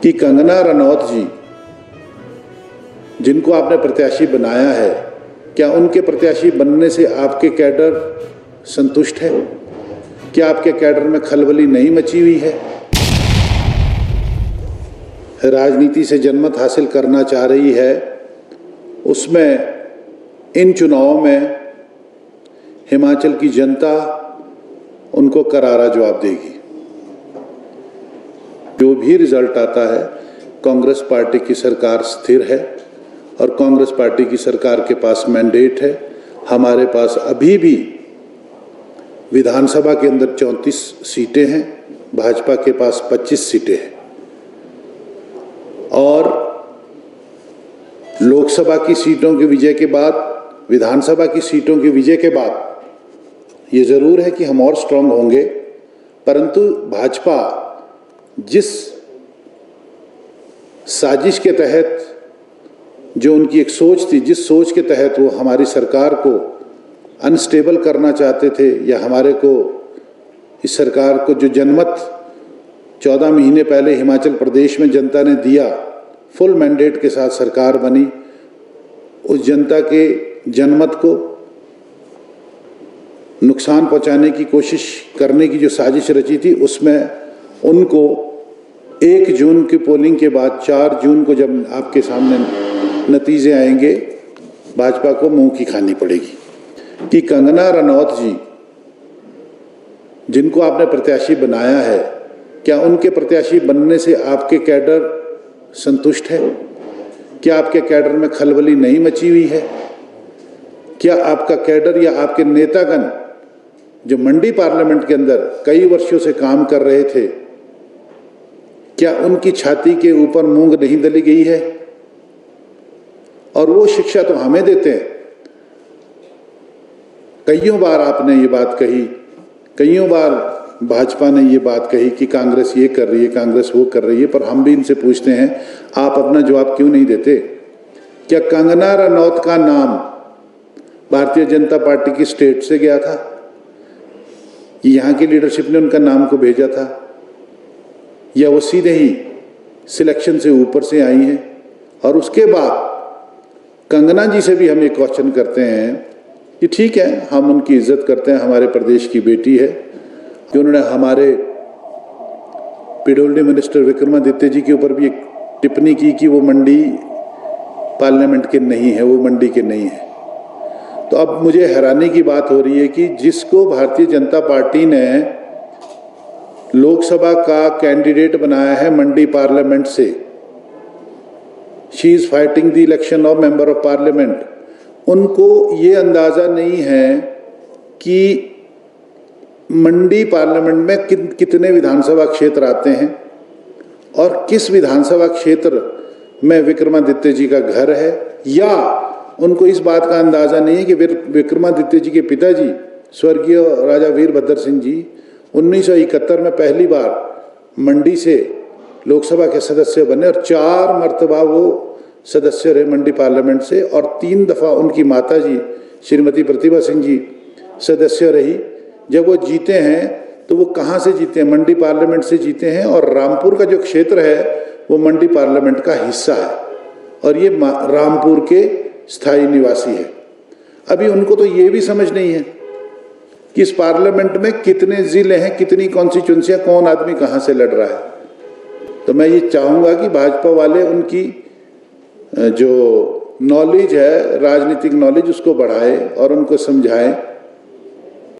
कि कंगना रनौत जी, जिनको आपने प्रत्याशी बनाया है, क्या उनके प्रत्याशी बनने से आपके कैडर संतुष्ट है? क्या आपके कैडर में खलबली नहीं मची हुई है? राजनीति से जनमत हासिल करना चाह रही है, उसमें इन चुनावों में हिमाचल की जनता उनको करारा जवाब देगी। जो भी रिजल्ट आता है, कांग्रेस पार्टी की सरकार स्थिर है और कांग्रेस पार्टी की सरकार के पास मैंडेट है। हमारे पास अभी भी विधानसभा के अंदर 34 सीटें हैं, भाजपा के पास 25 सीटें हैं और लोकसभा की सीटों की विजय के बाद, विधानसभा की सीटों की विजय के बाद ये ज़रूर है कि हम और स्ट्रांग होंगे, परंतु भाजपा जिस साजिश के तहत, जो उनकी एक सोच थी, जिस सोच के तहत वो हमारी सरकार को अनस्टेबल करना चाहते थे, या हमारे को, इस सरकार को जो जनमत 14 महीने पहले हिमाचल प्रदेश में जनता ने दिया, फुल मैंडेट के साथ सरकार बनी, उस जनता के जनमत को नुकसान पहुंचाने की कोशिश करने की जो साजिश रची थी, उसमें उनको 1 जून की पोलिंग के बाद 4 जून को जब आपके सामने नतीजे आएंगे, भाजपा को मुंह की खानी पड़ेगी। कि कंगना रनौत जी, जिनको आपने प्रत्याशी बनाया है, क्या उनके प्रत्याशी बनने से आपके कैडर संतुष्ट है? क्या आपके कैडर में खलबली नहीं मची हुई है? क्या आपका कैडर या आपके नेतागण जो मंडी पार्लियामेंट के अंदर कई वर्षों से काम कर रहे थे, क्या उनकी छाती के ऊपर मूंग नहीं दली गई है? और वो शिक्षा तो हमें देते हैं। कईयों बार आपने ये बात कही, कईयों बार भाजपा ने ये बात कही कि कांग्रेस ये कर रही है, कांग्रेस वो कर रही है, पर हम भी इनसे पूछते हैं, आप अपना जवाब क्यों नहीं देते? क्या कंगना रनौत का नाम भारतीय जनता पार्टी की स्टेट से गया था? यहाँ की लीडरशिप ने उनका नाम को भेजा था, या वो सीधे ही सिलेक्शन से ऊपर से आई हैं? और उसके बाद कंगना जी से भी हम एक क्वेश्चन करते हैं कि ठीक है, हम उनकी इज्जत करते हैं, हमारे प्रदेश की बेटी है, कि उन्होंने हमारे पीडब्ल्यूडी मिनिस्टर विक्रमादित्य जी के ऊपर भी एक टिप्पणी की कि वो मंडी पार्लियामेंट के नहीं है, वो मंडी के नहीं है। तो अब मुझे हैरानी की बात हो रही है कि जिसको भारतीय जनता पार्टी ने लोकसभा का कैंडिडेट बनाया है मंडी पार्लियामेंट से, she is fighting the election of member of parliament, उनको ये अंदाज़ा नहीं है कि मंडी पार्लियामेंट में कितने विधानसभा क्षेत्र आते हैं और किस विधानसभा क्षेत्र में विक्रमादित्य जी का घर है, या उनको इस बात का अंदाज़ा नहीं है कि विक्रमादित्य जी के पिताजी स्वर्गीय राजा वीरभद्र सिंह जी 1971 में पहली बार मंडी से लोकसभा के सदस्य बने और 4 मरतबा वो सदस्य रहे मंडी पार्लियामेंट से, और 3 दफ़ा उनकी माता जी श्रीमती प्रतिभा सिंह जी सदस्य रही। जब वो जीते हैं तो वो कहाँ से जीते हैं? मंडी पार्लियामेंट से जीते हैं, और रामपुर का जो क्षेत्र है वो मंडी पार्लियामेंट का हिस्सा है, और ये रामपुर के स्थायी निवासी है। अभी उनको तो ये भी समझ नहीं है कि इस पार्लियामेंट में कितने ज़िले हैं, कितनी कॉन्स्टिट्यूंसियाँ, कौन आदमी कहाँ से लड़ रहा है। तो मैं ये चाहूँगा कि भाजपा वाले उनकी जो नॉलेज है, राजनीतिक नॉलेज, उसको बढ़ाएं और उनको समझाएं